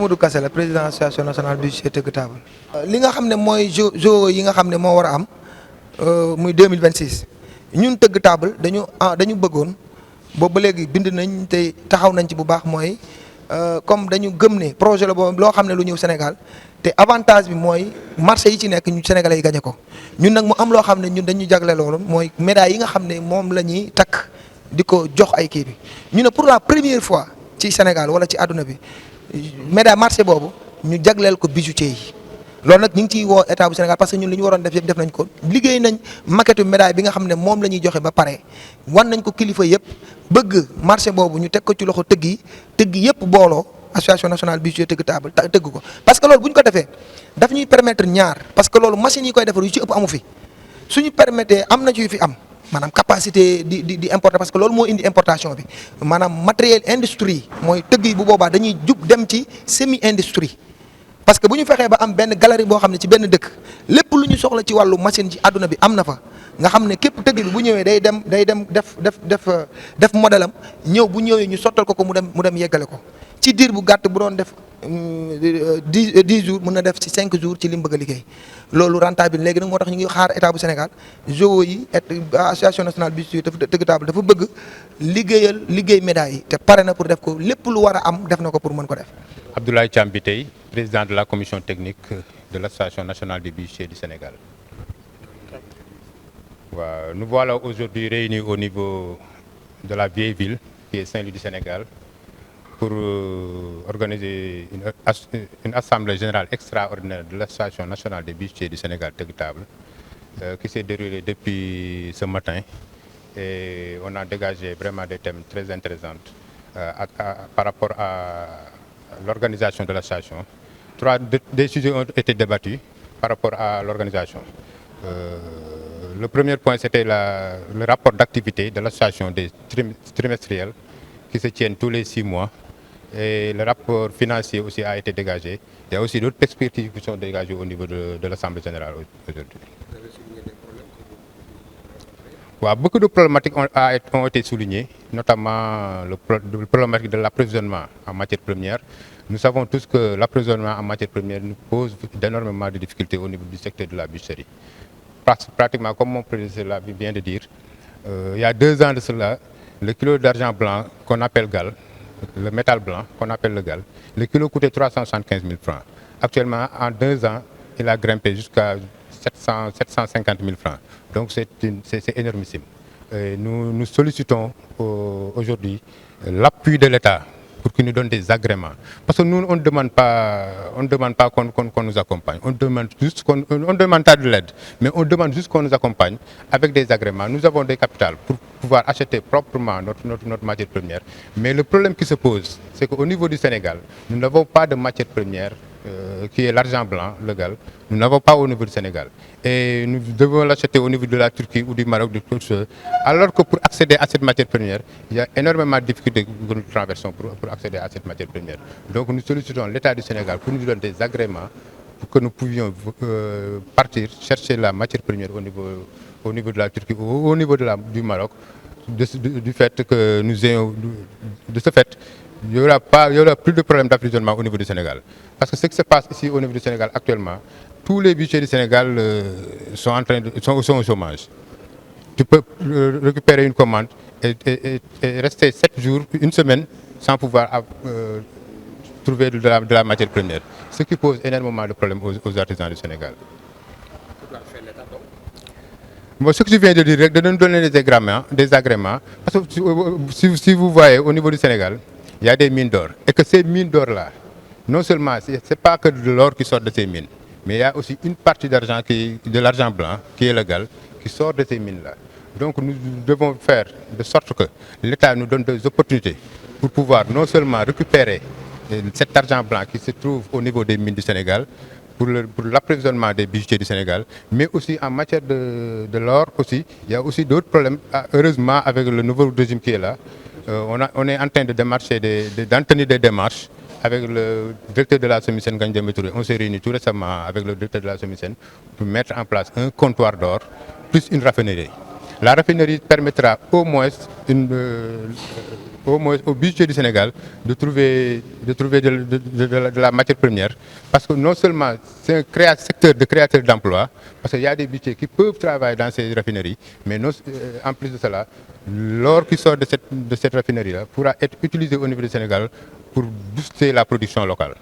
Mamadou Kassé la président association nationale du bijoutier tëgg table. li nga xam ne mooy jeux yi nga xam ne moo war a am muy 2026 ñun tëgg table dañu bëggoon boobu ba léegi bind nañ te taxaw nañ ci bu baax mooy comme dañu gëm ne projet la boobu loo xam ne lu ñëw Sénégal te avantage bi mooy marché yi ci nekk ñu Sénégalais yi gañe ko ñun nag mu am loo xam ne ñun dañu jagle loolu mooy médaille yi nga xam ne moom la ñuy takk di ko jox ay kii bi ñu ne pour la première fois ci Sénégal wala ci àdduna bi médaille marché boobu ñu jagleel ko bijoutier yi loolu nag ñu ngi ciy woo état bu Sénégal parce que ñun li ñu waroon def yëpp def nañ ko liggéey nañ maquette médaille bi nga xam ne moom la ñuy joxe ba pare wan nañ ko kilifa yëpp bëgg marché boobu ñu teg ko ci loxo tëgg yëpp booloo association nationale bijoutier tëgg table tëgg ko parce que loolu bu ñu ko defee daf ñuy permettre ñaar parce que loolu machine yi koy defar yu ci ëpp amu fi suñu permettre am na ci yu fi am maanaam capacité di importer parce que loolu moo indi importation bi maanaam matériel industrie mooy tëgg yi bu boobaa dañuy jub dem ci semi industrie parce que bu ñu fexee ba am benn galerie boo xam ne ci benn dëkk lépp lu ñu soxla ci wàllu machine ci àdduna bi am na fa nga xam ne képp tëgg bi bu ñëwee day dem def modèle am ñëw bu ñëwee ñu sottal ko mu dem yeggale ko ci diir bu gàtt bu doon def 10 jours mën na def ci 5 jours ci li mu bëgg a liggéey loolu rentable léegi nag moo tax ñu ngi xaar état bu Sénégal JO yi association nationale bijoutier tëgg table dafa bëgg liggéey médaille yi te pare na pour def ko lépp lu war a am def na ko pour mën ko def. Abdoulaye Thiam Biteye, président de la commission technique de l'association nationale des bijoutiers du Sénégal. Nous voilà aujourd'hui réunis au niveau de la vieille ville qui est Saint-Louis du Sénégal pour organiser une assemblée générale extraordinaire de l'association nationale des bijoutiers du Sénégal tëgg table qui s'est déroulée depuis ce matin et on a dégagé vraiment des thèmes très intéressants par rapport à l'organisation de l'association. Des sujets ont été débattus par rapport à l'organisation. Le premier point, c'était le rapport d'activité de l'association des trimestriels qui se tiennent tous les 6 mois. Et le rapport financier aussi a été dégagé. Il y a aussi d'autres perspectives qui sont dégagées au niveau de l'Assemblée générale aujourd'hui. Beaucoup de problématiques ont été soulignées, notamment le problématique de l'approvisionnement en matières premières. Nous savons tous que l'approvisionnement en matières premières nous pose énormément de difficultés au niveau du secteur de la bijouterie. Pratiquement, comme mon prédécesseur vient de dire, il y a 2 ans de cela, le kilo d'argent blanc qu'on appelle GAL, le métal blanc qu'on appelle le GAL, le kilo coûtait 375 000 francs. Actuellement, en 2 ans, il a grimpé jusqu'à 750 000 francs. Donc c'est énormissime. Nous sollicitons aujourd'hui l'appui de l'État pour qu'il nous donne des agréments. Parce que nous, on ne demande pas qu'on nous accompagne. On demande pas de l'aide, mais on demande juste qu'on nous accompagne avec des agréments. Nous avons des capitales pour pouvoir acheter proprement notre matière première. Mais le problème qui se pose, c'est qu'au niveau du Sénégal, nous n'avons pas de matière première qui est l'argent blanc, le GAL. Nous n'avons pas au niveau du Sénégal. Et nous devons l'acheter au niveau de la Turquie ou du Maroc, de toutes choses. Alors que pour accéder à cette matière première, il y a énormément de difficultés que nous traversons pour accéder à cette matière première. Donc nous sollicitons l'État du Sénégal pour nous donner des agréments pour que nous pouvions partir chercher la matière première au niveau de la Turquie ou au niveau du Maroc. Du fait que nous ayons, de ce fait, il n'y aura plus de problème d'approvisionnement au niveau du Sénégal. Parce que ce qui se passe ici au niveau du Sénégal actuellement, tous les bijoutiers du Sénégal sont au chômage. Tu peux récupérer une commande et rester 7 jours, une semaine, sans pouvoir trouver de la matière première. Ce qui pose énormément de problèmes aux artisans du Sénégal. Ce que je viens de dire, de nous donner des agréments, parce que si vous voyez au niveau du Sénégal, il y a des mines d'or. Et que ces mines d'or-là, non seulement, ce n'est pas que de l'or qui sort de ces mines, mais il y a aussi une partie d'argent de l'argent blanc, qui est légal, qui sort de ces mines-là. Donc nous devons faire de sorte que l'État nous donne des opportunités pour pouvoir non seulement récupérer cet argent blanc qui se trouve au niveau des mines du Sénégal, pour l'approvisionnement des bijoutiers du Sénégal, mais aussi en matière de l'or aussi, il y a aussi d'autres problèmes. Heureusement, avec le nouveau régime qui est là, on est en train de démarcher, d'en tenir des démarches avec le directeur de la SOMISEN, Ngagne Demba Touré. On s'est réunis tout récemment avec le directeur de la SOMISEN pour mettre en place un comptoir d'or plus une raffinerie. La raffinerie permettra au moins au moins au budget du Sénégal de trouver de la matière première. Parce que non seulement c'est un secteur de créateur d'emplois, parce qu'il y a des budgets qui peuvent travailler dans ces raffineries, mais en plus de cela, l'or qui sort de cette raffinerie-là pourra être utilisé au niveau du Sénégal pour booster la production locale.